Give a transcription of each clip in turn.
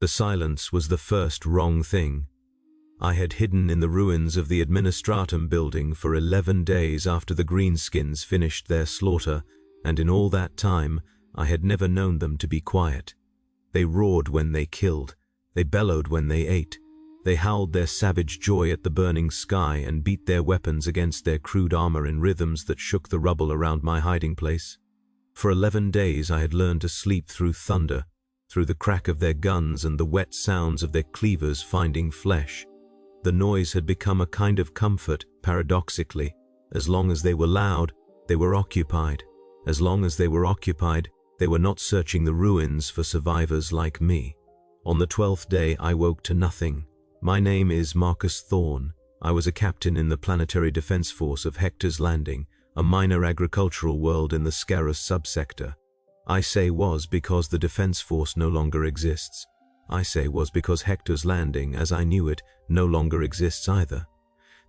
The silence was the first wrong thing. I had hidden in the ruins of the Administratum building for 11 days after the greenskins finished their slaughter, and in all that time I had never known them to be quiet. They roared when they killed, they bellowed when they ate, they howled their savage joy at the burning sky and beat their weapons against their crude armor in rhythms that shook the rubble around my hiding place. For 11 days I had learned to sleep through thunder, through the crack of their guns and the wet sounds of their cleavers finding flesh. The noise had become a kind of comfort, paradoxically. As long as they were loud, they were occupied. As long as they were occupied, they were not searching the ruins for survivors like me. On the 12th day I woke to nothing. My name is Marcus Thorne. I was a captain in the Planetary Defense Force of Hector's Landing, a minor agricultural world in the Scarus subsector. I say was because the defense force no longer exists. I say was because Hector's Landing, as I knew it, no longer exists either.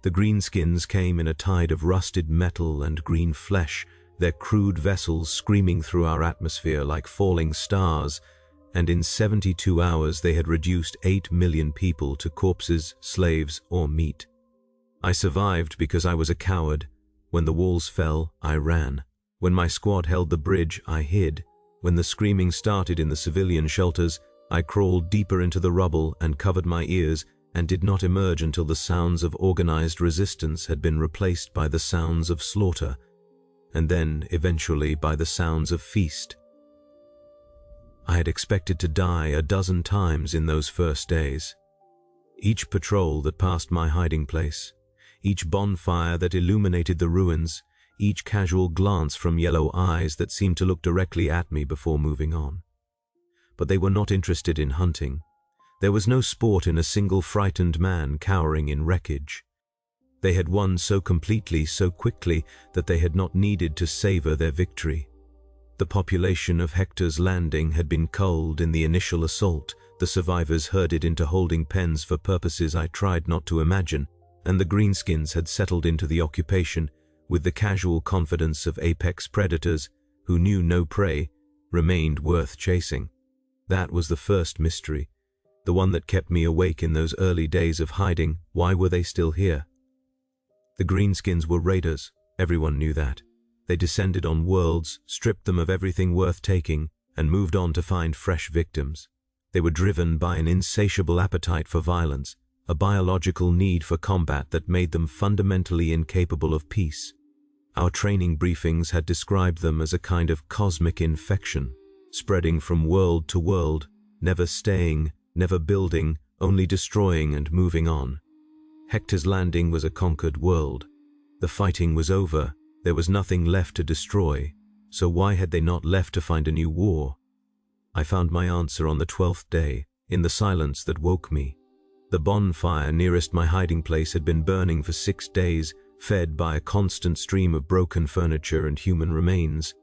The greenskins came in a tide of rusted metal and green flesh, their crude vessels screaming through our atmosphere like falling stars, and in 72 hours they had reduced 8 million people to corpses, slaves, or meat. I survived because I was a coward. When the walls fell, I ran. When my squad held the bridge, I hid. When the screaming started in the civilian shelters, I crawled deeper into the rubble and covered my ears and did not emerge until the sounds of organized resistance had been replaced by the sounds of slaughter, and then, eventually, by the sounds of feast. I had expected to die a dozen times in those first days. Each patrol that passed my hiding place, each bonfire that illuminated the ruins, each casual glance from yellow eyes that seemed to look directly at me before moving on. But they were not interested in hunting. There was no sport in a single frightened man cowering in wreckage. They had won so completely, so quickly, that they had not needed to savor their victory. The population of Hector's Landing had been culled in the initial assault, the survivors herded into holding pens for purposes I tried not to imagine, and the greenskins had settled into the occupation with the casual confidence of apex predators who knew no prey remained worth chasing. That was the first mystery, the one that kept me awake in those early days of hiding. Why were they still here? The greenskins were raiders, everyone knew that. They descended on worlds, stripped them of everything worth taking, and moved on to find fresh victims. They were driven by an insatiable appetite for violence, a biological need for combat that made them fundamentally incapable of peace. Our training briefings had described them as a kind of cosmic infection, spreading from world to world, never staying, never building, only destroying and moving on. Hector's Landing was a conquered world. The fighting was over, there was nothing left to destroy, so why had they not left to find a new war? I found my answer on the 12th day, in the silence that woke me. The bonfire nearest my hiding place had been burning for 6 days, fed by a constant stream of broken furniture and human remains.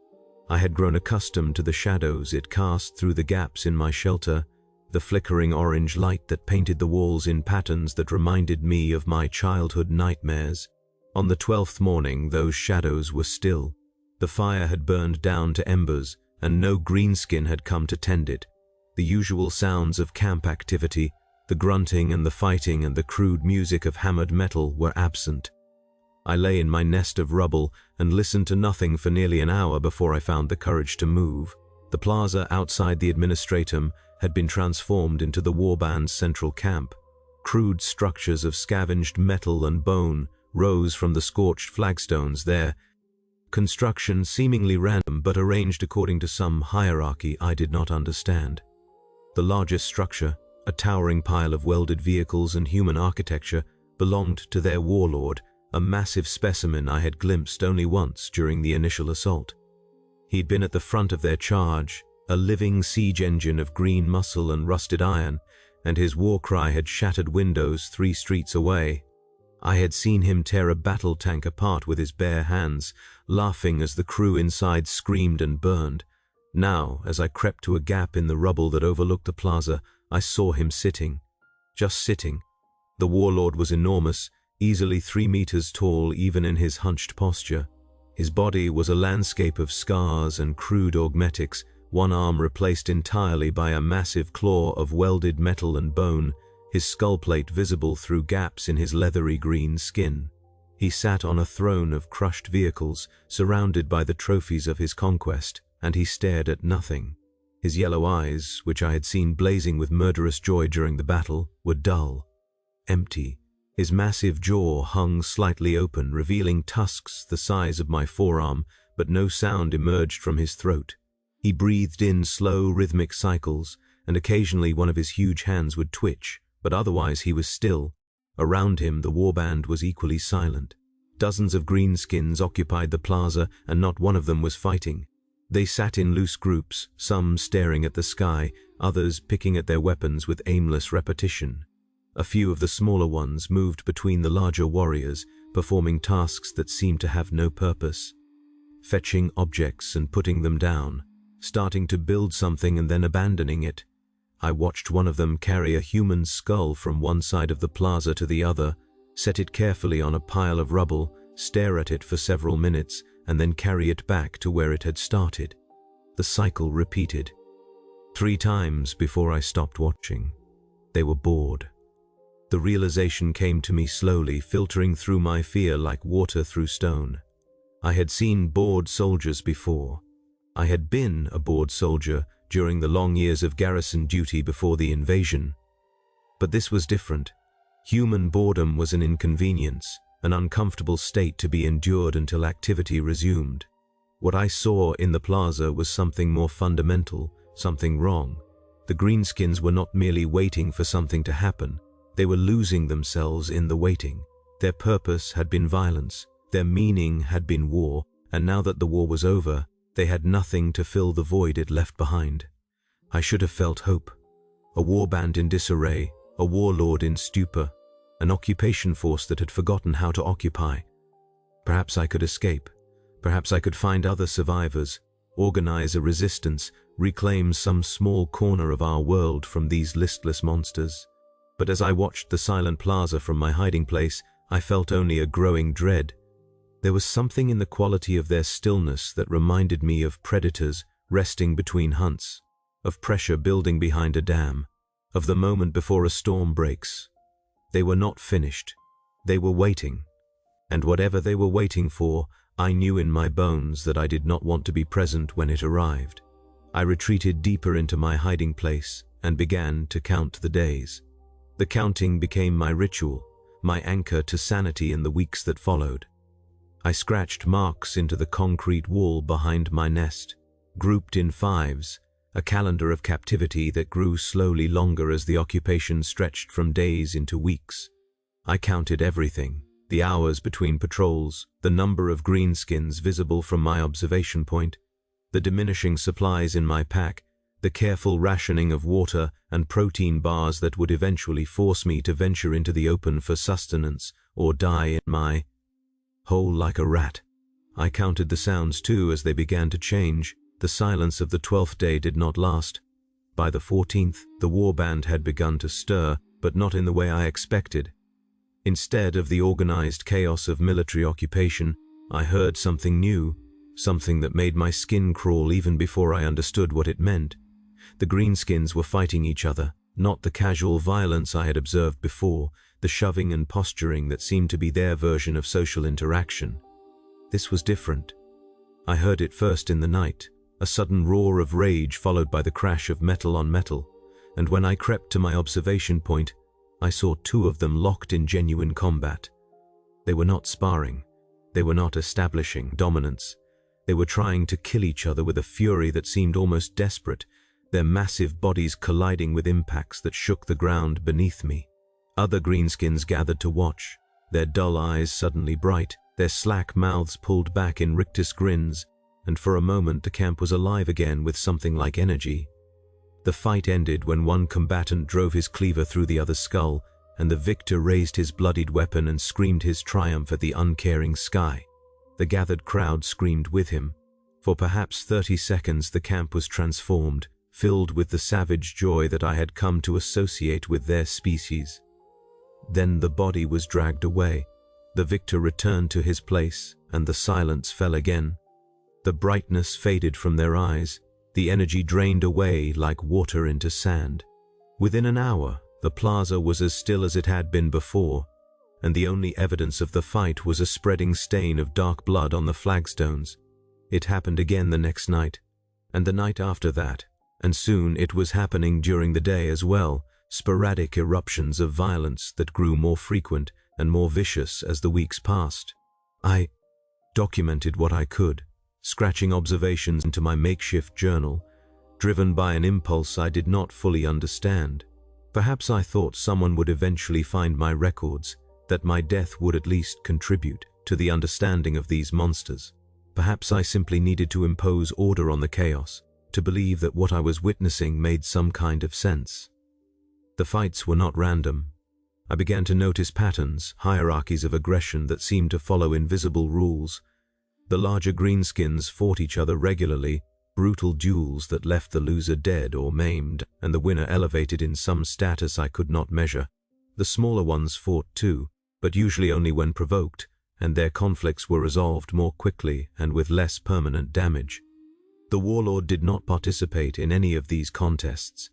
I had grown accustomed to the shadows it cast through the gaps in my shelter, the flickering orange light that painted the walls in patterns that reminded me of my childhood nightmares. On the 12th morning, those shadows were still. The fire had burned down to embers, and no greenskin had come to tend it. The usual sounds of camp activity, the grunting and the fighting and the crude music of hammered metal, were absent. I lay in my nest of rubble and listened to nothing for nearly an hour before I found the courage to move. The plaza outside the Administratum had been transformed into the Warband's central camp. Crude structures of scavenged metal and bone rose from the scorched flagstones there, construction seemingly random but arranged according to some hierarchy I did not understand. The largest structure, a towering pile of welded vehicles and human architecture, belonged to their warlord, a massive specimen I had glimpsed only once during the initial assault. He'd been at the front of their charge, a living siege engine of green muscle and rusted iron, and his war cry had shattered windows 3 streets away. I had seen him tear a battle tank apart with his bare hands, laughing as the crew inside screamed and burned. Now, as I crept to a gap in the rubble that overlooked the plaza, I saw him sitting. Just sitting. The warlord was enormous, easily 3 meters tall even in his hunched posture. His body was a landscape of scars and crude augmetics, one arm replaced entirely by a massive claw of welded metal and bone, his skull plate visible through gaps in his leathery green skin. He sat on a throne of crushed vehicles, surrounded by the trophies of his conquest, and he stared at nothing. His yellow eyes, which I had seen blazing with murderous joy during the battle, were dull, empty. His massive jaw hung slightly open, revealing tusks the size of my forearm, but no sound emerged from his throat. He breathed in slow, rhythmic cycles, and occasionally one of his huge hands would twitch, but otherwise he was still. Around him, the warband was equally silent. Dozens of greenskins occupied the plaza, and not one of them was fighting. They sat in loose groups, some staring at the sky, others picking at their weapons with aimless repetition. A few of the smaller ones moved between the larger warriors, performing tasks that seemed to have no purpose. Fetching objects and putting them down, starting to build something and then abandoning it. I watched one of them carry a human skull from one side of the plaza to the other, set it carefully on a pile of rubble, stare at it for several minutes, and then carry it back to where it had started. The cycle repeated. 3 times before I stopped watching. They were bored. The realization came to me slowly, filtering through my fear like water through stone. I had seen bored soldiers before. I had been a bored soldier during the long years of garrison duty before the invasion. But this was different. Human boredom was an inconvenience, an uncomfortable state to be endured until activity resumed. What I saw in the plaza was something more fundamental, something wrong. The greenskins were not merely waiting for something to happen. They were losing themselves in the waiting. Their purpose had been violence, their meaning had been war, and now that the war was over, they had nothing to fill the void it left behind. I should have felt hope. A warband in disarray, a warlord in stupor, an occupation force that had forgotten how to occupy. Perhaps I could escape. Perhaps I could find other survivors, organize a resistance, reclaim some small corner of our world from these listless monsters. But as I watched the silent plaza from my hiding place, I felt only a growing dread. There was something in the quality of their stillness that reminded me of predators resting between hunts, of pressure building behind a dam, of the moment before a storm breaks. They were not finished. They were waiting. And whatever they were waiting for, I knew in my bones that I did not want to be present when it arrived. I retreated deeper into my hiding place and began to count the days. The counting became my ritual, my anchor to sanity in the weeks that followed. I scratched marks into the concrete wall behind my nest, grouped in 5s, a calendar of captivity that grew slowly longer as the occupation stretched from days into weeks. I counted everything, the hours between patrols, the number of greenskins visible from my observation point, the diminishing supplies in my pack, the careful rationing of water and protein bars that would eventually force me to venture into the open for sustenance or die in my hole like a rat. I counted the sounds too as they began to change. The silence of the 12th day did not last. By the 14th, the warband had begun to stir, but not in the way I expected. Instead of the organized chaos of military occupation, I heard something new, something that made my skin crawl even before I understood what it meant. The greenskins were fighting each other, not the casual violence I had observed before, the shoving and posturing that seemed to be their version of social interaction. This was different. I heard it first in the night, a sudden roar of rage followed by the crash of metal on metal, and when I crept to my observation point, I saw 2 of them locked in genuine combat. They were not sparring. They were not establishing dominance. They were trying to kill each other with a fury that seemed almost desperate, their massive bodies colliding with impacts that shook the ground beneath me. Other greenskins gathered to watch, their dull eyes suddenly bright, their slack mouths pulled back in rictus grins, and for a moment the camp was alive again with something like energy. The fight ended when one combatant drove his cleaver through the other's skull, and the victor raised his bloodied weapon and screamed his triumph at the uncaring sky. The gathered crowd screamed with him. For perhaps 30 seconds the camp was transformed, filled with the savage joy that I had come to associate with their species. Then the body was dragged away. The victor returned to his place, and the silence fell again. The brightness faded from their eyes. The energy drained away like water into sand. Within an hour, the plaza was as still as it had been before, and the only evidence of the fight was a spreading stain of dark blood on the flagstones. It happened again the next night, and the night after that, and soon it was happening during the day as well, sporadic eruptions of violence that grew more frequent and more vicious as the weeks passed. I documented what I could, scratching observations into my makeshift journal, driven by an impulse I did not fully understand. Perhaps I thought someone would eventually find my records, that my death would at least contribute to the understanding of these monsters. Perhaps I simply needed to impose order on the chaos, to believe that what I was witnessing made some kind of sense. The fights were not random. I began to notice patterns, hierarchies of aggression that seemed to follow invisible rules. The larger greenskins fought each other regularly, brutal duels that left the loser dead or maimed, and the winner elevated in some status I could not measure. The smaller ones fought too, but usually only when provoked, and their conflicts were resolved more quickly and with less permanent damage. The warlord did not participate in any of these contests.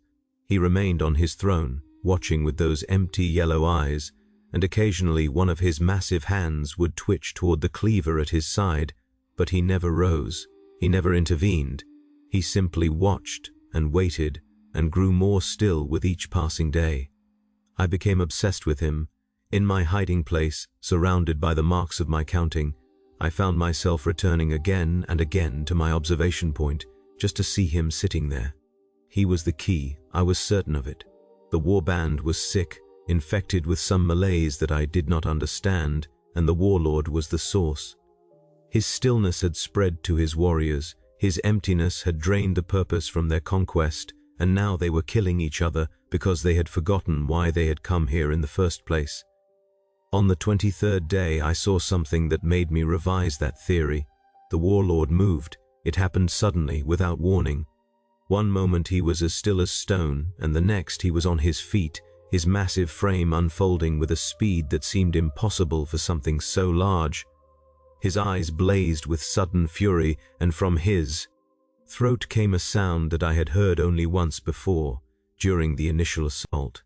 He remained on his throne, watching with those empty yellow eyes, and occasionally one of his massive hands would twitch toward the cleaver at his side, but he never rose, he never intervened. He simply watched and waited and grew more still with each passing day. I became obsessed with him. In my hiding place, surrounded by the marks of my counting, I found myself returning again and again to my observation point, just to see him sitting there. He was the key, I was certain of it. The warband was sick, infected with some malaise that I did not understand, and the warlord was the source. His stillness had spread to his warriors, his emptiness had drained the purpose from their conquest, and now they were killing each other because they had forgotten why they had come here in the first place. On the 23rd day, I saw something that made me revise that theory. The warlord moved. It happened suddenly, without warning. One moment he was as still as stone, and the next he was on his feet, his massive frame unfolding with a speed that seemed impossible for something so large. His eyes blazed with sudden fury, and from his throat came a sound that I had heard only once before, during the initial assault.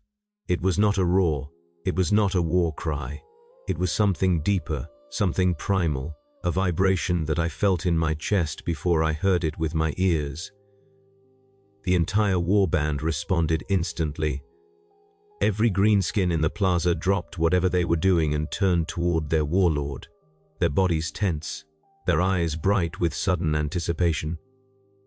It was not a roar. It was not a war cry. It was something deeper, something primal, a vibration that I felt in my chest before I heard it with my ears. The entire warband responded instantly. Every greenskin in the plaza dropped whatever they were doing and turned toward their warlord, their bodies tense, their eyes bright with sudden anticipation.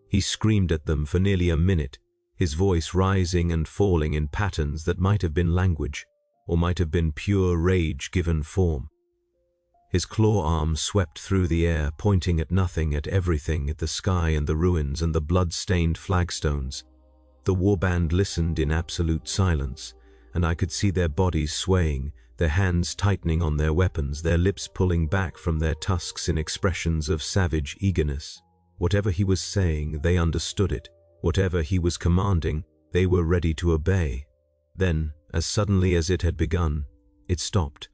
He screamed at them for nearly a minute, his voice rising and falling in patterns that might have been language, or might have been pure rage given form. His claw arm swept through the air, pointing at nothing, at everything, at the sky and the ruins and the blood-stained flagstones. The warband listened in absolute silence, and I could see their bodies swaying, their hands tightening on their weapons, their lips pulling back from their tusks in expressions of savage eagerness. Whatever he was saying, they understood it. Whatever he was commanding, they were ready to obey. Then, as suddenly as it had begun, it stopped.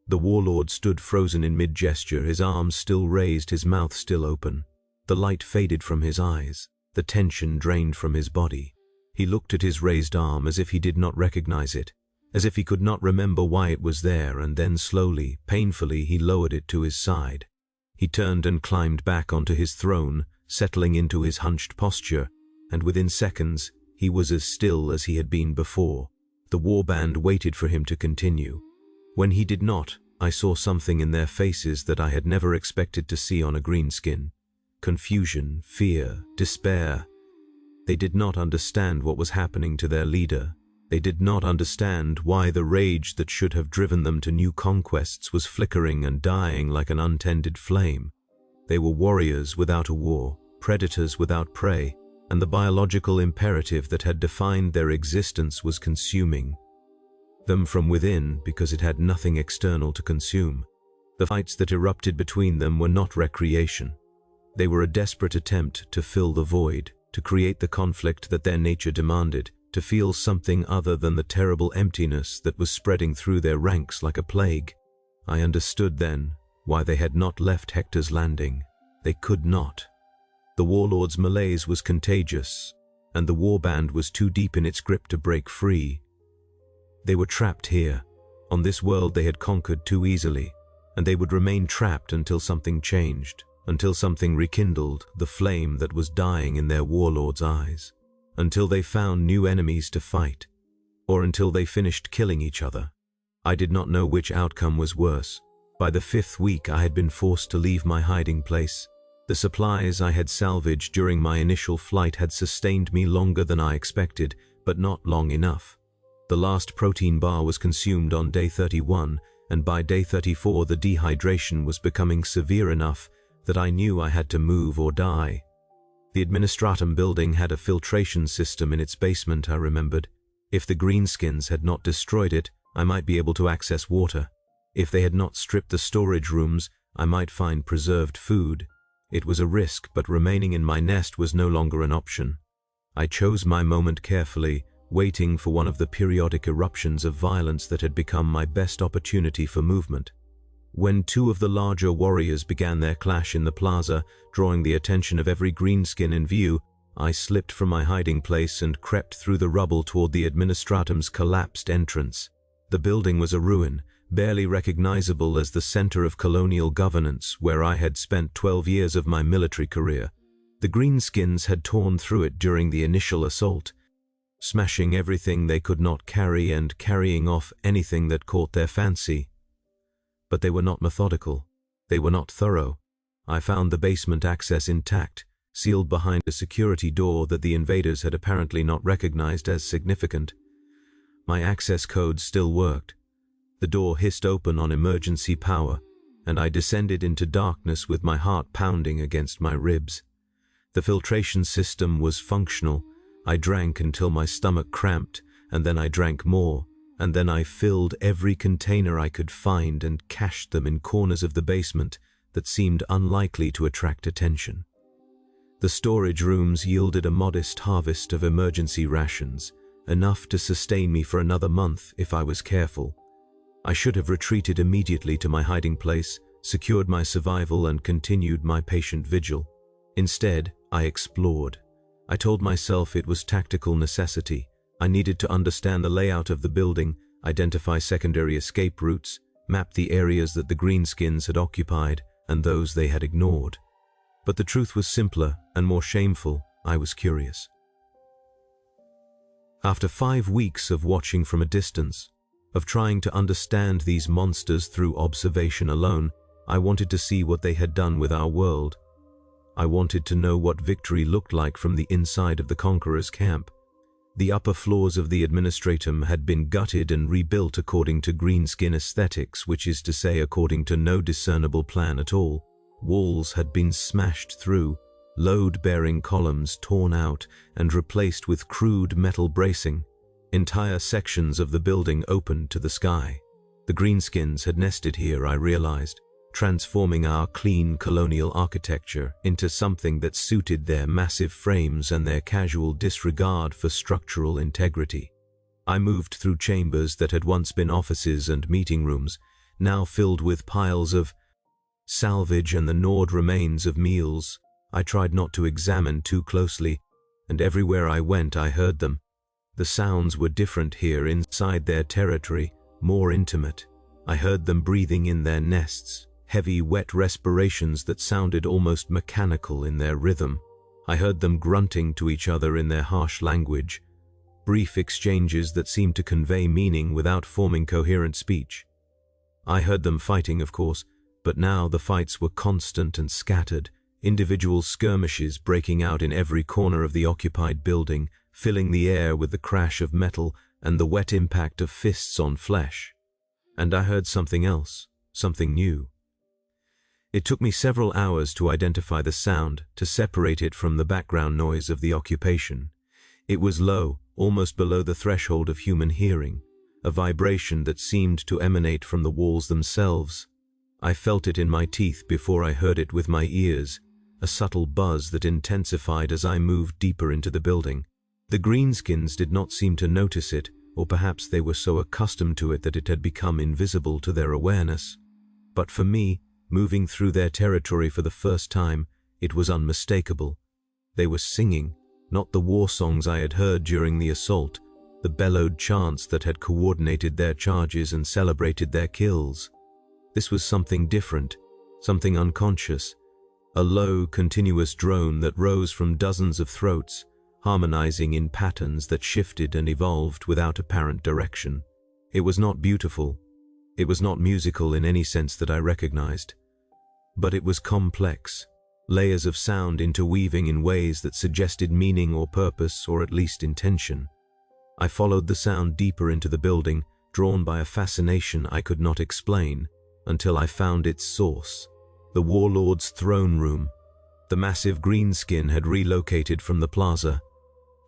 The warlord stood frozen in mid-gesture, his arms still raised, his mouth still open. The light faded from his eyes, the tension drained from his body. He looked at his raised arm as if he did not recognize it, as if he could not remember why it was there, and then slowly, painfully, he lowered it to his side. He turned and climbed back onto his throne, settling into his hunched posture, and within seconds, he was as still as he had been before. The warband waited for him to continue. When he did not, I saw something in their faces that I had never expected to see on a greenskin. Confusion, fear, despair. They did not understand what was happening to their leader. They did not understand why the rage that should have driven them to new conquests was flickering and dying like an untended flame. They were warriors without a war, predators without prey, and the biological imperative that had defined their existence was consuming them from within because it had nothing external to consume. The fights that erupted between them were not recreation. They were a desperate attempt to fill the void, to create the conflict that their nature demanded, to feel something other than the terrible emptiness that was spreading through their ranks like a plague. I understood then why they had not left Hector's Landing. They could not. The warlord's malaise was contagious, and the warband was too deep in its grip to break free. They were trapped here. On this world they had conquered too easily, and they would remain trapped until something changed, until something rekindled the flame that was dying in their warlord's eyes, until they found new enemies to fight, or until they finished killing each other. I did not know which outcome was worse. By the 5th week I had been forced to leave my hiding place. The supplies I had salvaged during my initial flight had sustained me longer than I expected, but not long enough. The last protein bar was consumed on day 31, and by day 34 the dehydration was becoming severe enough that I knew I had to move or die. The Administratum building had a filtration system in its basement, I remembered. If the greenskins had not destroyed it, I might be able to access water. If they had not stripped the storage rooms, I might find preserved food. It was a risk, but remaining in my nest was no longer an option. I chose my moment carefully, waiting for one of the periodic eruptions of violence that had become my best opportunity for movement. When 2 of the larger warriors began their clash in the plaza, drawing the attention of every greenskin in view, I slipped from my hiding place and crept through the rubble toward the Administratum's collapsed entrance. The building was a ruin, barely recognizable as the center of colonial governance where I had spent 12 years of my military career. The greenskins had torn through it during the initial assault, smashing everything they could not carry and carrying off anything that caught their fancy. But they were not methodical. They were not thorough. I found the basement access intact, sealed behind a security door that the invaders had apparently not recognized as significant. My access code still worked. The door hissed open on emergency power, and I descended into darkness with my heart pounding against my ribs. The filtration system was functional. I drank until my stomach cramped, and then I drank more, and then I filled every container I could find and cached them in corners of the basement that seemed unlikely to attract attention. The storage rooms yielded a modest harvest of emergency rations, enough to sustain me for another month if I was careful. I should have retreated immediately to my hiding place, secured my survival, and continued my patient vigil. Instead, I explored. I told myself it was tactical necessity. I needed to understand the layout of the building, identify secondary escape routes, map the areas that the greenskins had occupied and those they had ignored. But the truth was simpler and more shameful. I was curious. After 5 weeks of watching from a distance, of trying to understand these monsters through observation alone, I wanted to see what they had done with our world. I wanted to know what victory looked like from the inside of the Conqueror's camp. The upper floors of the Administratum had been gutted and rebuilt according to greenskin aesthetics, which is to say according to no discernible plan at all. Walls had been smashed through, load-bearing columns torn out and replaced with crude metal bracing. Entire sections of the building opened to the sky. The greenskins had nested here, I realized, transforming our clean colonial architecture into something that suited their massive frames and their casual disregard for structural integrity. I moved through chambers that had once been offices and meeting rooms, now filled with piles of salvage and the gnawed remains of meals. I tried not to examine too closely, and everywhere I went I heard them. The sounds were different here, inside their territory, more intimate. I heard them breathing in their nests, heavy, wet respirations that sounded almost mechanical in their rhythm. I heard them grunting to each other in their harsh language, brief exchanges that seemed to convey meaning without forming coherent speech. I heard them fighting, of course, but now the fights were constant and scattered, individual skirmishes breaking out in every corner of the occupied building, filling the air with the crash of metal and the wet impact of fists on flesh. And I heard something else, something new. It took me several hours to identify the sound, to separate it from the background noise of the occupation. It was low, almost below the threshold of human hearing, a vibration that seemed to emanate from the walls themselves. I felt it in my teeth before I heard it with my ears, a subtle buzz that intensified as I moved deeper into the building. The greenskins did not seem to notice it, or perhaps they were so accustomed to it that it had become invisible to their awareness. But for me, moving through their territory for the first time, it was unmistakable. They were singing, not the war songs I had heard during the assault, the bellowed chants that had coordinated their charges and celebrated their kills. This was something different, something unconscious, a low, continuous drone that rose from dozens of throats, harmonizing in patterns that shifted and evolved without apparent direction. It was not beautiful. It was not musical in any sense that I recognized. But it was complex, layers of sound interweaving in ways that suggested meaning or purpose, or at least intention. I followed the sound deeper into the building, drawn by a fascination I could not explain, until I found its source. The warlord's throne room. The massive greenskin had relocated from the plaza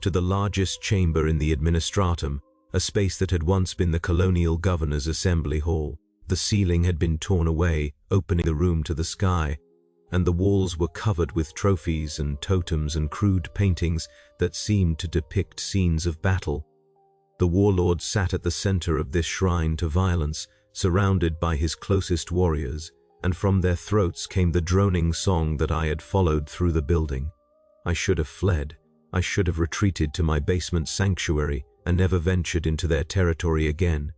to the largest chamber in the administratum, a space that had once been the colonial governor's assembly hall. The ceiling had been torn away, opening the room to the sky, and the walls were covered with trophies and totems and crude paintings that seemed to depict scenes of battle. The warlord sat at the center of this shrine to violence, surrounded by his closest warriors, and from their throats came the droning song that I had followed through the building. I should have fled. I should have retreated to my basement sanctuary and never ventured into their territory again.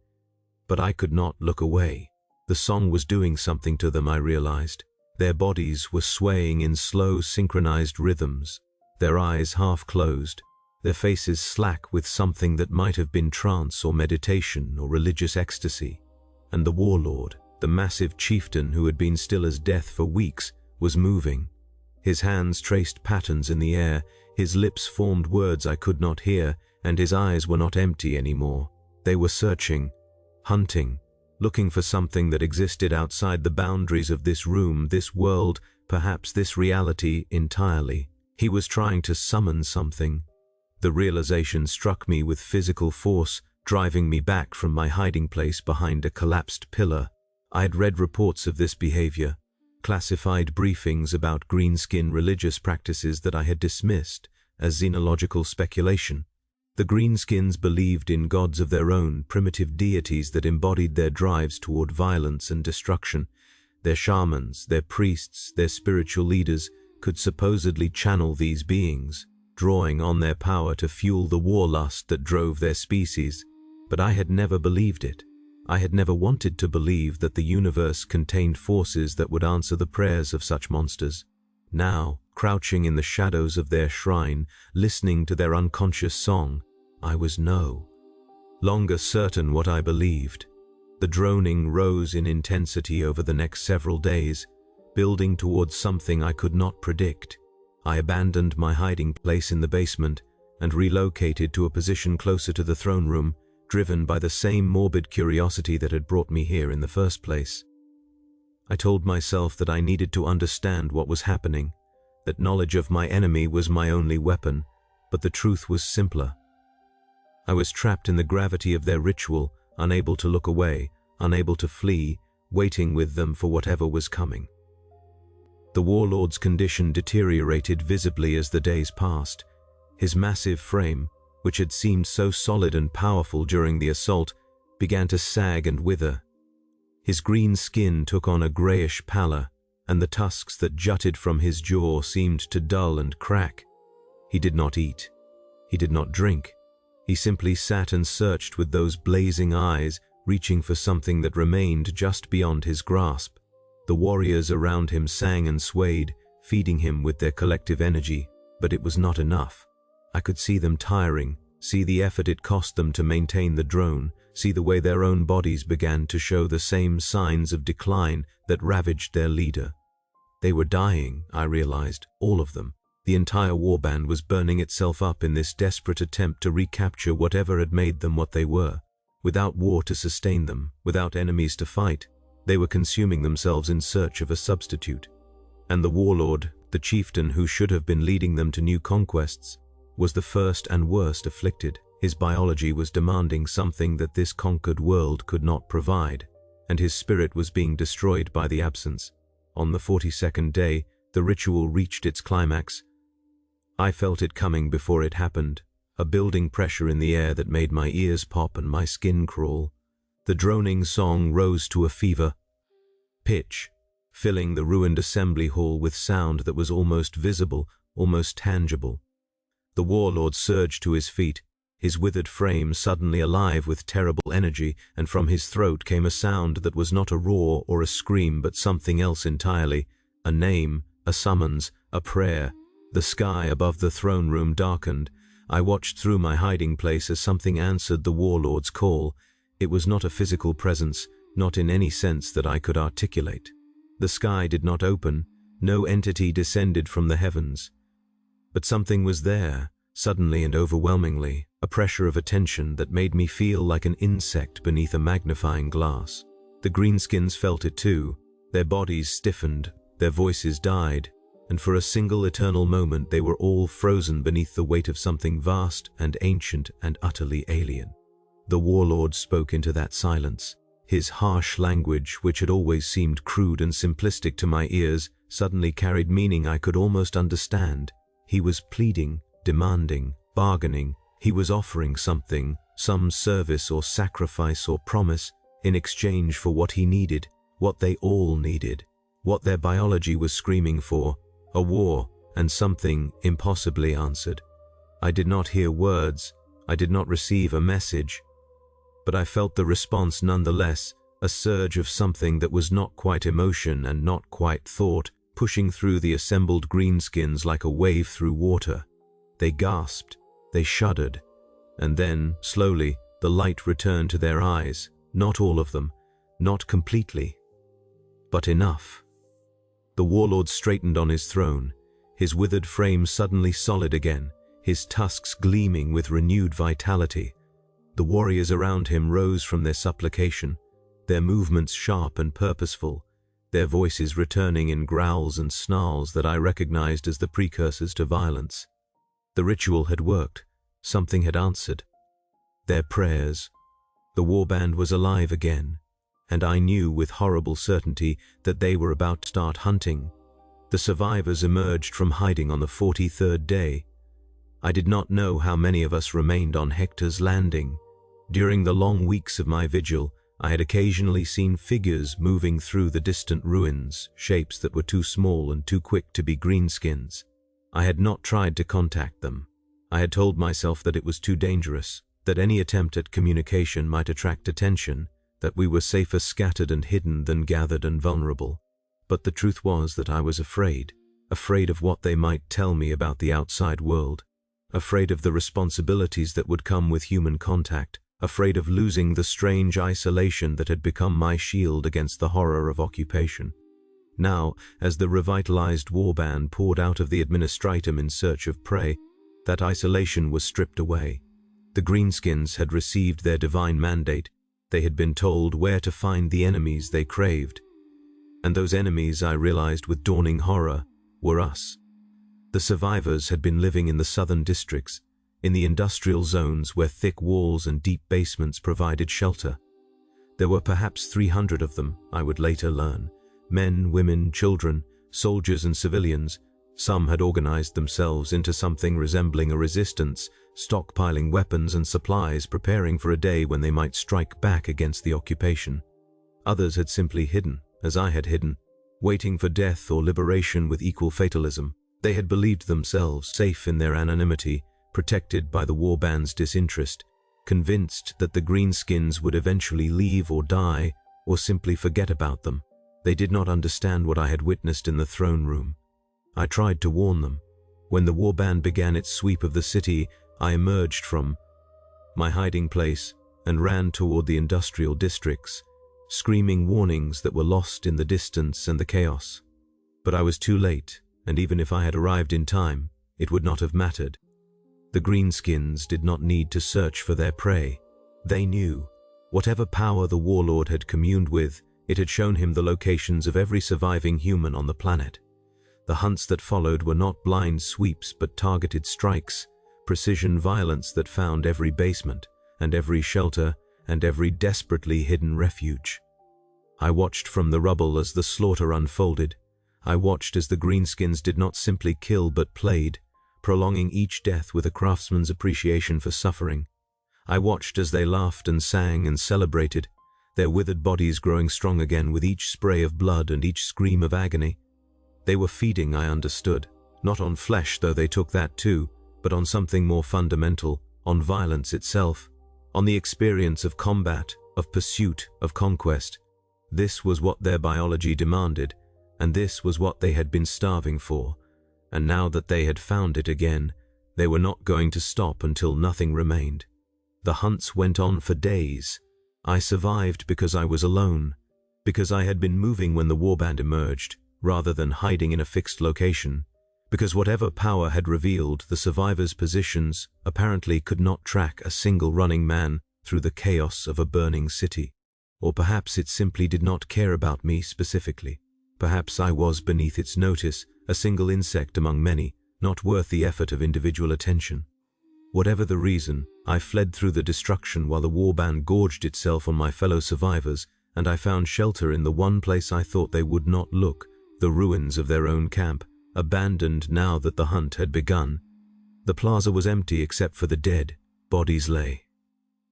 But I could not look away. The song was doing something to them, I realized. Their bodies were swaying in slow, synchronized rhythms, their eyes half closed, their faces slack with something that might have been trance or meditation or religious ecstasy. And the warlord, the massive chieftain who had been still as death for weeks, was moving. His hands traced patterns in the air, his lips formed words I could not hear, and his eyes were not empty anymore. They were searching, hunting, looking for something that existed outside the boundaries of this room, this world, perhaps this reality entirely. He was trying to summon something. The realization struck me with physical force, driving me back from my hiding place behind a collapsed pillar. I had read reports of this behavior, classified briefings about greenskin religious practices that I had dismissed as xenological speculation. The greenskins believed in gods of their own, primitive deities that embodied their drives toward violence and destruction. Their shamans, their priests, their spiritual leaders could supposedly channel these beings, drawing on their power to fuel the warlust that drove their species. But I had never believed it. I had never wanted to believe that the universe contained forces that would answer the prayers of such monsters. Now, crouching in the shadows of their shrine, listening to their unconscious song, I was no longer certain what I believed. The droning rose in intensity over the next several days, building towards something I could not predict. I abandoned my hiding place in the basement and relocated to a position closer to the throne room, driven by the same morbid curiosity that had brought me here in the first place. I told myself that I needed to understand what was happening, that knowledge of my enemy was my only weapon, but the truth was simpler. I was trapped in the gravity of their ritual, unable to look away, unable to flee, waiting with them for whatever was coming. The warlord's condition deteriorated visibly as the days passed. His massive frame, which had seemed so solid and powerful during the assault, began to sag and wither. His green skin took on a grayish pallor, and the tusks that jutted from his jaw seemed to dull and crack. He did not eat. He did not drink. He simply sat and searched with those blazing eyes, reaching for something that remained just beyond his grasp. The warriors around him sang and swayed, feeding him with their collective energy, but it was not enough. I could see them tiring, see the effort it cost them to maintain the drone, see the way their own bodies began to show the same signs of decline that ravaged their leader. They were dying, I realized, all of them. The entire warband was burning itself up in this desperate attempt to recapture whatever had made them what they were. Without war to sustain them, without enemies to fight, they were consuming themselves in search of a substitute. And the warlord, the chieftain who should have been leading them to new conquests, was the first and worst afflicted. His biology was demanding something that this conquered world could not provide, and his spirit was being destroyed by the absence. On the 42nd day, the ritual reached its climax. I felt it coming before it happened, a building pressure in the air that made my ears pop and my skin crawl. The droning song rose to a fever pitch, filling the ruined assembly hall with sound that was almost visible, almost tangible. The warlord surged to his feet, his withered frame suddenly alive with terrible energy, and from his throat came a sound that was not a roar or a scream but something else entirely, a name, a summons, a prayer. The sky above the throne room darkened. I watched through my hiding place as something answered the warlord's call. It was not a physical presence, not in any sense that I could articulate. The sky did not open, no entity descended from the heavens. But something was there, suddenly and overwhelmingly, a pressure of attention that made me feel like an insect beneath a magnifying glass. The greenskins felt it too. Their bodies stiffened, their voices died, and for a single eternal moment they were all frozen beneath the weight of something vast and ancient and utterly alien. The warlord spoke into that silence. His harsh language, which had always seemed crude and simplistic to my ears, suddenly carried meaning I could almost understand. He was pleading, demanding, bargaining. He was offering something, some service or sacrifice or promise, in exchange for what he needed, what they all needed, what their biology was screaming for, a war, and something impossibly answered. I did not hear words, I did not receive a message, but I felt the response nonetheless, a surge of something that was not quite emotion and not quite thought, pushing through the assembled greenskins like a wave through water. They gasped, they shuddered, and then, slowly, the light returned to their eyes, not all of them, not completely, but enough. The warlord straightened on his throne, his withered frame suddenly solid again, his tusks gleaming with renewed vitality. The warriors around him rose from their supplication, their movements sharp and purposeful, their voices returning in growls and snarls that I recognized as the precursors to violence. The ritual had worked, something had answered. Their prayers. The warband was alive again, and I knew with horrible certainty that they were about to start hunting. The survivors emerged from hiding on the 43rd day. I did not know how many of us remained on Hector's landing. During the long weeks of my vigil, I had occasionally seen figures moving through the distant ruins, shapes that were too small and too quick to be greenskins. I had not tried to contact them. I had told myself that it was too dangerous, that any attempt at communication might attract attention, that we were safer scattered and hidden than gathered and vulnerable. But the truth was that I was afraid of what they might tell me about the outside world, afraid of the responsibilities that would come with human contact, afraid of losing the strange isolation that had become my shield against the horror of occupation. Now, as the revitalized warband poured out of the administratum in search of prey, that isolation was stripped away. The greenskins had received their divine mandate. They had been told where to find the enemies they craved. And those enemies, I realized with dawning horror, were us. The survivors had been living in the southern districts, in the industrial zones where thick walls and deep basements provided shelter. There were perhaps 300 of them, I would later learn. Men, women, children, soldiers and civilians. Some had organized themselves into something resembling a resistance, stockpiling weapons and supplies, preparing for a day when they might strike back against the occupation. Others had simply hidden, as I had hidden, waiting for death or liberation with equal fatalism. They had believed themselves safe in their anonymity, protected by the warband's disinterest, convinced that the greenskins would eventually leave or die, or simply forget about them. They did not understand what I had witnessed in the throne room. I tried to warn them. When the warband began its sweep of the city, I emerged from my hiding place and ran toward the industrial districts, screaming warnings that were lost in the distance and the chaos. But I was too late, and even if I had arrived in time, it would not have mattered. The greenskins did not need to search for their prey. They knew. Whatever power the warlord had communed with, it had shown him the locations of every surviving human on the planet. The hunts that followed were not blind sweeps but targeted strikes, precision violence that found every basement, and every shelter, and every desperately hidden refuge. I watched from the rubble as the slaughter unfolded. I watched as the greenskins did not simply kill but played, prolonging each death with a craftsman's appreciation for suffering. I watched as they laughed and sang and celebrated, their withered bodies growing strong again with each spray of blood and each scream of agony. They were feeding, I understood, Not on flesh, though they took that too, but on something more fundamental, on violence itself, on the experience of combat, of pursuit, of conquest. This was what their biology demanded, and this was what they had been starving for. And now that they had found it again, they were not going to stop until nothing remained. The hunts went on for days. I survived because I was alone, because I had been moving when the warband emerged, rather than hiding in a fixed location, because whatever power had revealed the survivors' positions apparently could not track a single running man through the chaos of a burning city. Or perhaps it simply did not care about me specifically. Perhaps I was beneath its notice, a single insect among many, not worth the effort of individual attention. Whatever the reason, I fled through the destruction while the warband gorged itself on my fellow survivors, and I found shelter in the one place I thought they would not look, the ruins of their own camp, abandoned now that the hunt had begun. The plaza was empty except for the dead. Bodies lay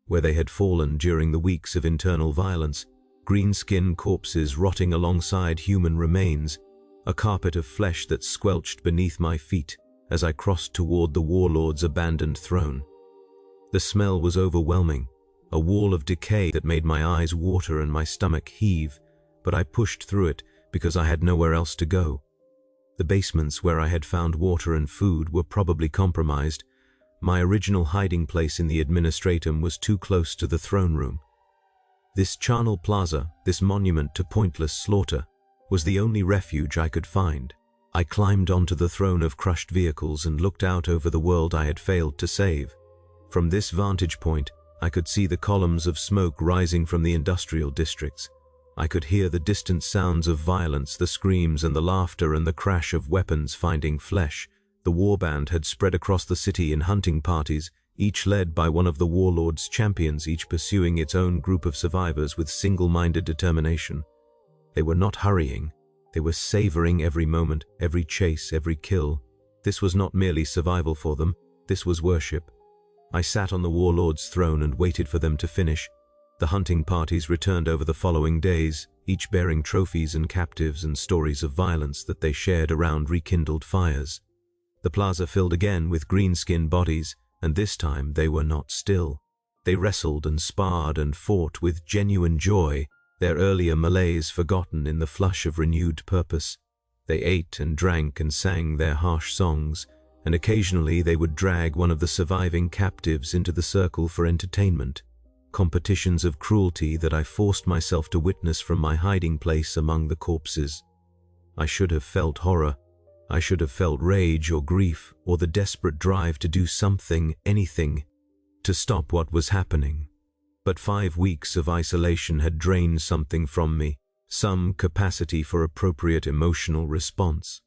where they had fallen during the weeks of internal violence, green-skinned corpses rotting alongside human remains, a carpet of flesh that squelched beneath my feet as I crossed toward the warlord's abandoned throne. The smell was overwhelming, a wall of decay that made my eyes water and my stomach heave, but I pushed through it because I had nowhere else to go. The basements where I had found water and food were probably compromised. My original hiding place in the administratum was too close to the throne room. This charnel plaza, this monument to pointless slaughter, was the only refuge I could find. I climbed onto the throne of crushed vehicles and looked out over the world I had failed to save. From this vantage point, I could see the columns of smoke rising from the industrial districts. I could hear the distant sounds of violence, the screams and the laughter and the crash of weapons finding flesh. The warband had spread across the city in hunting parties, each led by one of the warlord's champions, each pursuing its own group of survivors with single-minded determination. They were not hurrying. They were savoring every moment, every chase, every kill. This was not merely survival for them, this was worship. I sat on the warlord's throne and waited for them to finish. The hunting parties returned over the following days, each bearing trophies and captives and stories of violence that they shared around rekindled fires. The plaza filled again with green-skinned bodies, and this time they were not still. They wrestled and sparred and fought with genuine joy, their earlier malaise forgotten in the flush of renewed purpose. They ate and drank and sang their harsh songs, and occasionally they would drag one of the surviving captives into the circle for entertainment. Competitions of cruelty that I forced myself to witness from my hiding place among the corpses. I should have felt horror. I should have felt rage or grief or the desperate drive to do something, anything, to stop what was happening. But 5 weeks of isolation had drained something from me, some capacity for appropriate emotional response.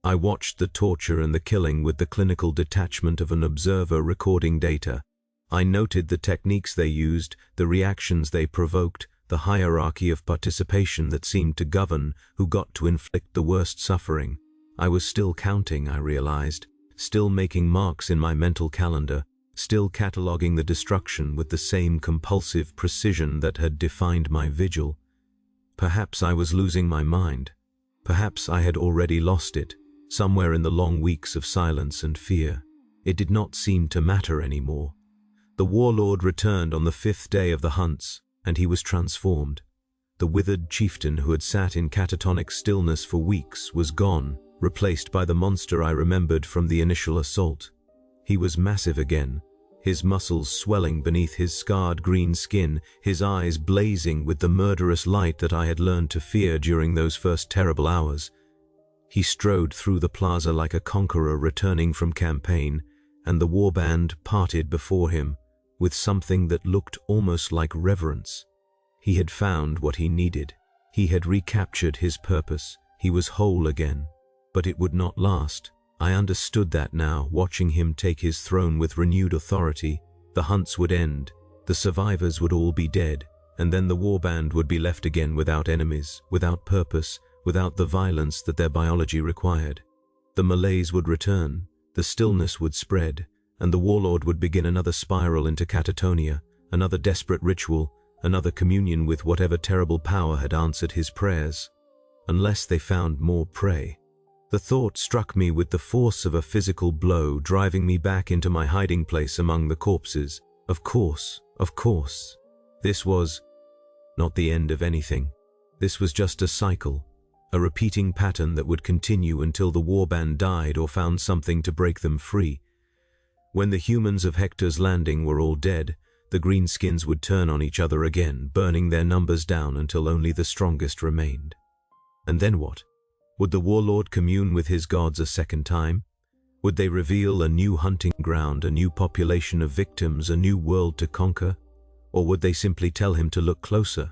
I watched the torture and the killing with the clinical detachment of an observer recording data. I noted the techniques they used, the reactions they provoked, the hierarchy of participation that seemed to govern who got to inflict the worst suffering. I was still counting, I realized, still making marks in my mental calendar, still cataloging the destruction with the same compulsive precision that had defined my vigil. Perhaps I was losing my mind. Perhaps I had already lost it, somewhere in the long weeks of silence and fear. It did not seem to matter anymore. The warlord returned on the 5th day of the hunts, and he was transformed. The withered chieftain who had sat in catatonic stillness for weeks was gone, replaced by the monster I remembered from the initial assault. He was massive again, his muscles swelling beneath his scarred green skin, his eyes blazing with the murderous light that I had learned to fear during those first terrible hours. He strode through the plaza like a conqueror returning from campaign, and the warband parted before him with something that looked almost like reverence. He had found what he needed. He had recaptured his purpose. He was whole again. But it would not last. I understood that now, watching him take his throne with renewed authority. The hunts would end, the survivors would all be dead, and then the warband would be left again without enemies, without purpose, without the violence that their biology required. The malaise would return, the stillness would spread, and the warlord would begin another spiral into catatonia, another desperate ritual, another communion with whatever terrible power had answered his prayers. Unless they found more prey. The thought struck me with the force of a physical blow, driving me back into my hiding place among the corpses. Of course. This was not the end of anything. This was just a cycle, a repeating pattern that would continue until the warband died or found something to break them free. When the humans of Hector's Landing were all dead, the greenskins would turn on each other again, burning their numbers down until only the strongest remained. And then what? Would the warlord commune with his gods a second time? Would they reveal a new hunting ground, a new population of victims, a new world to conquer? Or would they simply tell him to look closer?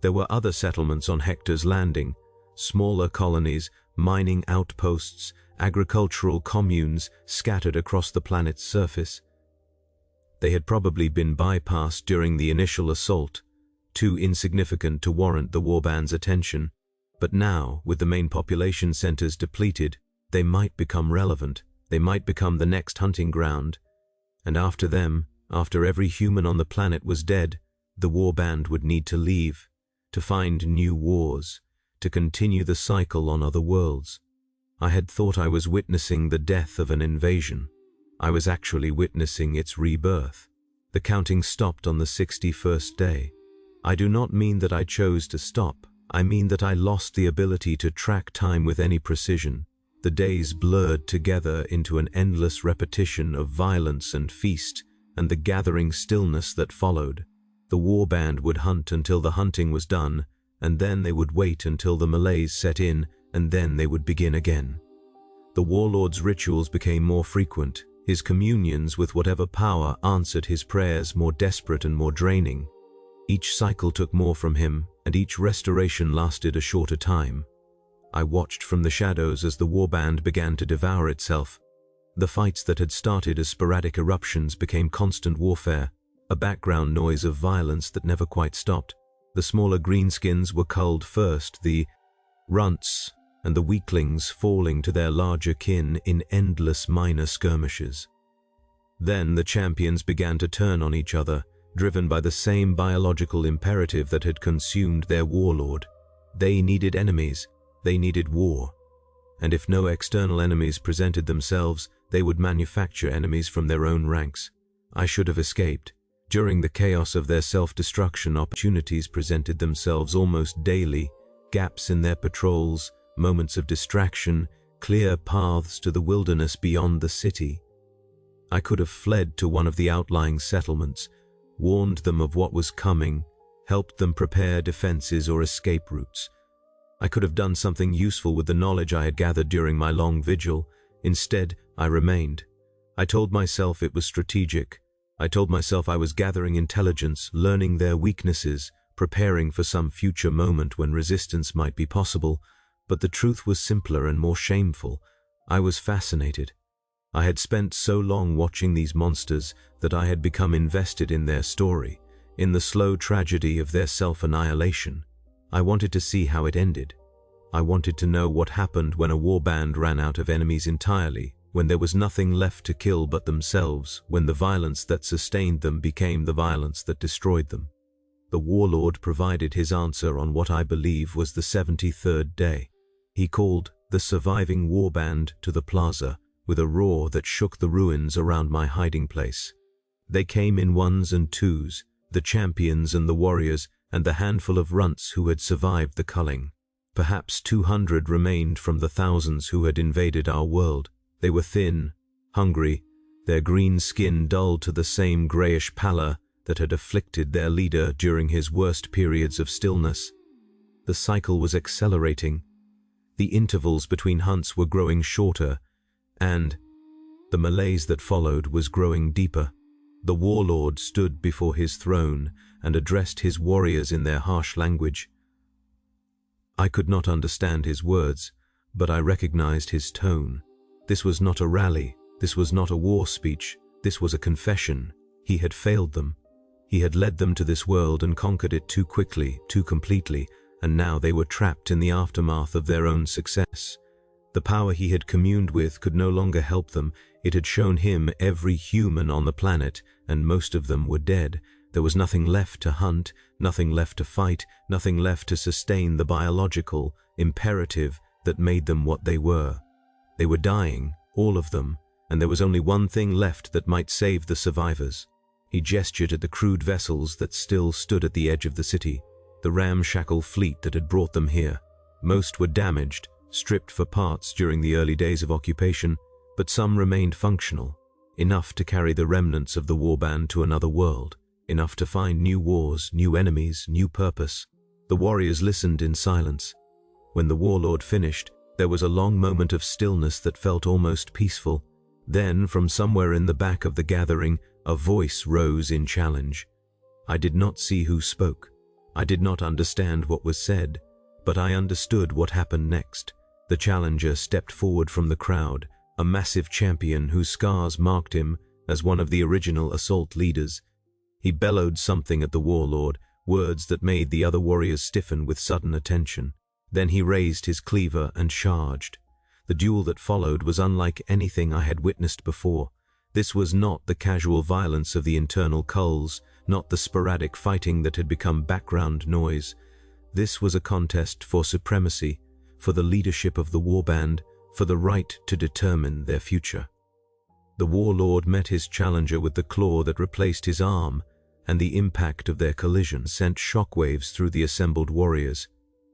There were other settlements on Hector's Landing, smaller colonies, mining outposts, agricultural communes scattered across the planet's surface. They had probably been bypassed during the initial assault, too insignificant to warrant the warband's attention. But now, with the main population centers depleted, they might become relevant. They might become the next hunting ground. And after them, after every human on the planet was dead, the warband would need to leave, to find new wars, to continue the cycle on other worlds. I had thought I was witnessing the death of an invasion. I was actually witnessing its rebirth. The counting stopped on the 61st day. I do not mean that I chose to stop. I mean that I lost the ability to track time with any precision. The days blurred together into an endless repetition of violence and feast, and the gathering stillness that followed. The warband would hunt until the hunting was done, and then they would wait until the malaise set in, and then they would begin again. The warlord's rituals became more frequent. His communions with whatever power answered his prayers, more desperate and more draining. Each cycle took more from him, and each restoration lasted a shorter time. I watched from the shadows as the warband began to devour itself. The fights that had started as sporadic eruptions became constant warfare, a background noise of violence that never quite stopped. The smaller greenskins were culled first, the runts and the weaklings falling to their larger kin in endless minor skirmishes. Then the champions began to turn on each other, driven by the same biological imperative that had consumed their warlord. They needed enemies, they needed war. And if no external enemies presented themselves, they would manufacture enemies from their own ranks. I should have escaped. During the chaos of their self-destruction, opportunities presented themselves almost daily, gaps in their patrols, moments of distraction, clear paths to the wilderness beyond the city. I could have fled to one of the outlying settlements, warned them of what was coming, helped them prepare defenses or escape routes. I could have done something useful with the knowledge I had gathered during my long vigil. Instead, I remained. I told myself it was strategic. I told myself I was gathering intelligence, learning their weaknesses, preparing for some future moment when resistance might be possible. But the truth was simpler and more shameful. I was fascinated. I had spent so long watching these monsters that I had become invested in their story, in the slow tragedy of their self-annihilation. I wanted to see how it ended. I wanted to know what happened when a warband ran out of enemies entirely, when there was nothing left to kill but themselves, when the violence that sustained them became the violence that destroyed them. The warlord provided his answer on what I believe was the 73rd day. He called the surviving warband to the plaza with a roar that shook the ruins around my hiding place. They came in ones and twos, the champions and the warriors, and the handful of runts who had survived the culling. Perhaps 200 remained from the thousands who had invaded our world. They were thin, hungry, their green skin dull to the same grayish pallor that had afflicted their leader during his worst periods of stillness. The cycle was accelerating. The intervals between hunts were growing shorter, and the malaise that followed was growing deeper. The warlord stood before his throne and addressed his warriors in their harsh language. I could not understand his words, but I recognized his tone. This was not a rally. This was not a war speech. This was a confession. He had failed them. He had led them to this world and conquered it too quickly, too completely, and now they were trapped in the aftermath of their own success. The power he had communed with could no longer help them. It had shown him every human on the planet, and most of them were dead. There was nothing left to hunt, nothing left to fight, nothing left to sustain the biological imperative that made them what they were. They were dying, all of them, and there was only one thing left that might save the survivors. He gestured at the crude vessels that still stood at the edge of the city, the ramshackle fleet that had brought them here. Most were damaged, stripped for parts during the early days of occupation, but some remained functional, enough to carry the remnants of the warband to another world, enough to find new wars, new enemies, new purpose. The warriors listened in silence. When the warlord finished, there was a long moment of stillness that felt almost peaceful. Then, from somewhere in the back of the gathering, a voice rose in challenge. I did not see who spoke. I did not understand what was said, but I understood what happened next. The challenger stepped forward from the crowd, a massive champion whose scars marked him as one of the original assault leaders. He bellowed something at the warlord, words that made the other warriors stiffen with sudden attention. Then he raised his cleaver and charged. The duel that followed was unlike anything I had witnessed before. This was not the casual violence of the internal culls, not the sporadic fighting that had become background noise. This was a contest for supremacy, for the leadership of the warband, for the right to determine their future. The warlord met his challenger with the claw that replaced his arm, and the impact of their collision sent shockwaves through the assembled warriors.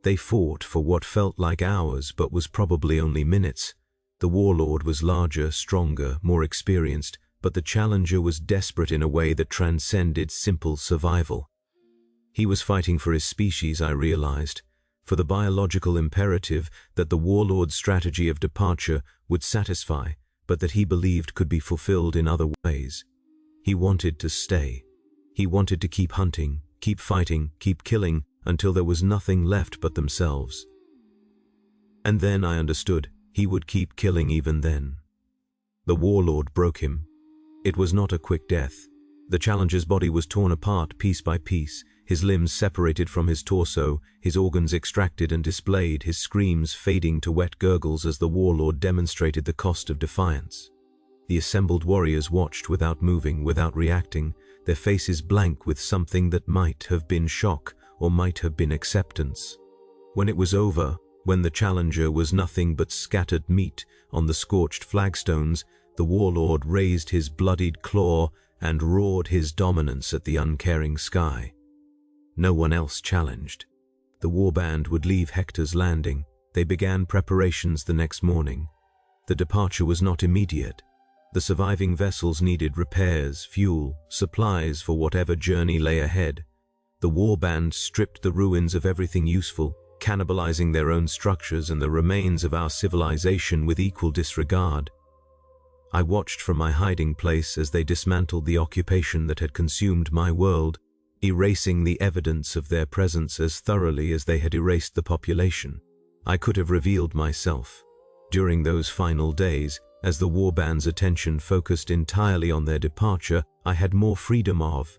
They fought for what felt like hours but was probably only minutes. The warlord was larger, stronger, more experienced, but the challenger was desperate in a way that transcended simple survival. He was fighting for his species, I realized, for the biological imperative that the warlord's strategy of departure would satisfy, but that he believed could be fulfilled in other ways. He wanted to stay. He wanted to keep hunting, keep fighting, keep killing, until there was nothing left but themselves. And then I understood, he would keep killing even then. The warlord broke him. It was not a quick death. The challenger's body was torn apart piece by piece, his limbs separated from his torso, his organs extracted and displayed, his screams fading to wet gurgles as the warlord demonstrated the cost of defiance. The assembled warriors watched without moving, without reacting, their faces blank with something that might have been shock or might have been acceptance. When it was over, when the challenger was nothing but scattered meat on the scorched flagstones, the warlord raised his bloodied claw and roared his dominance at the uncaring sky. No one else challenged. The warband would leave Hector's Landing. They began preparations the next morning. The departure was not immediate. The surviving vessels needed repairs, fuel, supplies for whatever journey lay ahead. The warband stripped the ruins of everything useful, cannibalizing their own structures and the remains of our civilization with equal disregard. I watched from my hiding place as they dismantled the occupation that had consumed my world, erasing the evidence of their presence as thoroughly as they had erased the population. I could have revealed myself. During those final days, as the warband's attention focused entirely on their departure, I had more freedom of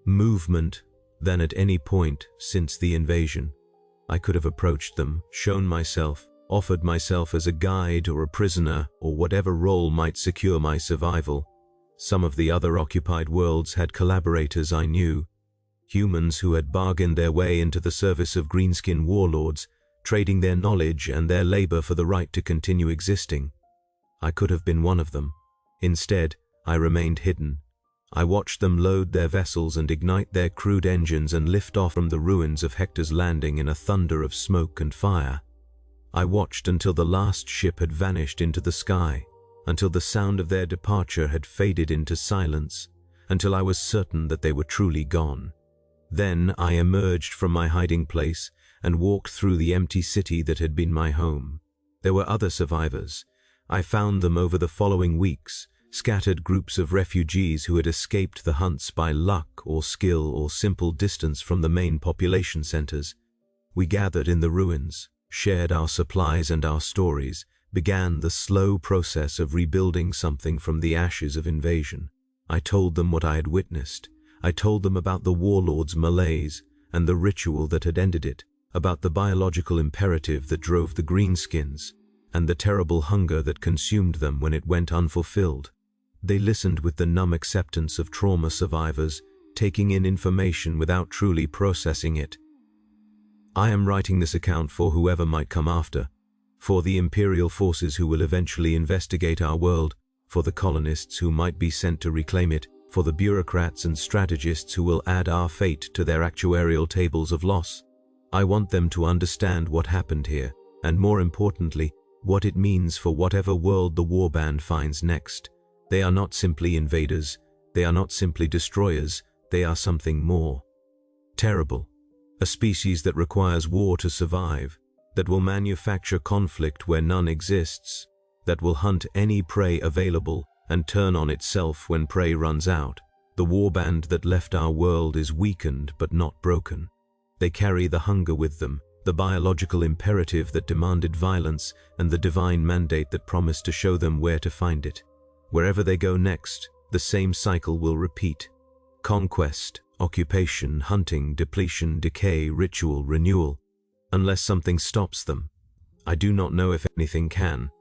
movement than at any point since the invasion. I could have approached them, shown myself, offered myself as a guide or a prisoner or whatever role might secure my survival. Some of the other occupied worlds had collaborators I knew, humans who had bargained their way into the service of greenskin warlords, trading their knowledge and their labor for the right to continue existing. I could have been one of them. Instead, I remained hidden. I watched them load their vessels and ignite their crude engines and lift off from the ruins of Hector's Landing in a thunder of smoke and fire. I watched until the last ship had vanished into the sky, until the sound of their departure had faded into silence, until I was certain that they were truly gone. Then I emerged from my hiding place and walked through the empty city that had been my home. There were other survivors. I found them over the following weeks, scattered groups of refugees who had escaped the hunts by luck or skill or simple distance from the main population centers. We gathered in the ruins, shared our supplies and our stories, began the slow process of rebuilding something from the ashes of invasion. I told them what I had witnessed. I told them about the warlord's malaise and the ritual that had ended it, about the biological imperative that drove the greenskins, and the terrible hunger that consumed them when it went unfulfilled. They listened with the numb acceptance of trauma survivors, taking in information without truly processing it. I am writing this account for whoever might come after, For the Imperial forces who will eventually investigate our world, for the colonists who might be sent to reclaim it, for the bureaucrats and strategists who will add our fate to their actuarial tables of loss. I want them to understand what happened here, and more importantly, what it means for whatever world the Warband finds next. They are not simply invaders, they are not simply destroyers, they are something more. Terrible. A species that requires war to survive, that will manufacture conflict where none exists, that will hunt any prey available and turn on itself when prey runs out. The Warband that left our world is weakened but not broken. They carry the hunger with them, the biological imperative that demanded violence, and the divine mandate that promised to show them where to find it. Wherever they go next, the same cycle will repeat. Conquest, occupation, hunting, depletion, decay, ritual, renewal. Unless something stops them. I do not know if anything can.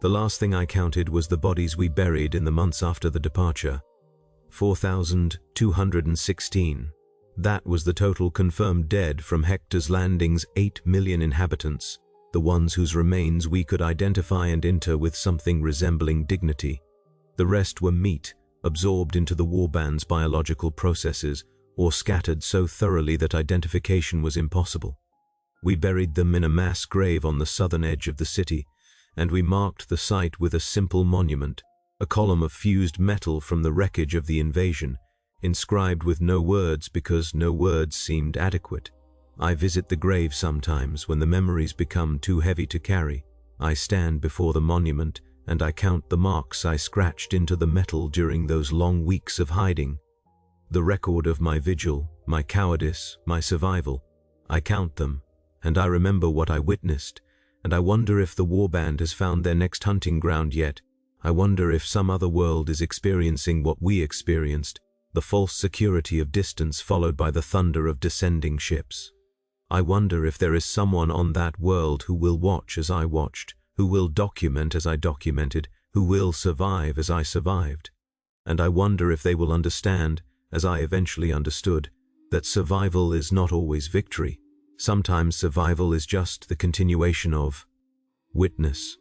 The last thing I counted was the bodies we buried in the months after the departure. 4,216. That was the total confirmed dead from Hector's Landing's 8 million inhabitants, the ones whose remains we could identify and inter with something resembling dignity. The rest were meat, absorbed into the Warband's biological processes, or scattered so thoroughly that identification was impossible. We buried them in a mass grave on the southern edge of the city, and we marked the site with a simple monument, a column of fused metal from the wreckage of the invasion, inscribed with no words because no words seemed adequate. I visit the grave sometimes when the memories become too heavy to carry. I stand before the monument and I count the marks I scratched into the metal during those long weeks of hiding. The record of my vigil, my cowardice, my survival. I count them, and I remember what I witnessed, and I wonder if the Warband has found their next hunting ground yet. I wonder if some other world is experiencing what we experienced, the false security of distance followed by the thunder of descending ships. I wonder if there is someone on that world who will watch as I watched, who will document as I documented, who will survive as I survived. And I wonder if they will understand, as I eventually understood, that survival is not always victory. Sometimes survival is just the continuation of witness.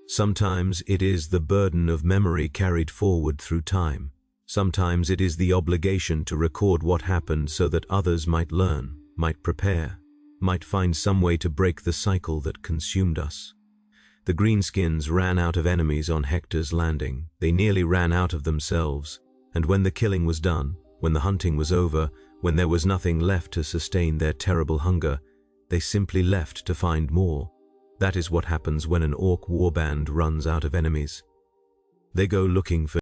Sometimes it is the burden of memory carried forward through time. Sometimes it is the obligation to record what happened so that others might learn, might prepare, might find some way to break the cycle that consumed us. The Greenskins ran out of enemies on Hector's Landing. They nearly ran out of themselves. And when the killing was done, when the hunting was over, when there was nothing left to sustain their terrible hunger, they simply left to find more. That is what happens when an Ork Warband runs out of enemies. They go looking for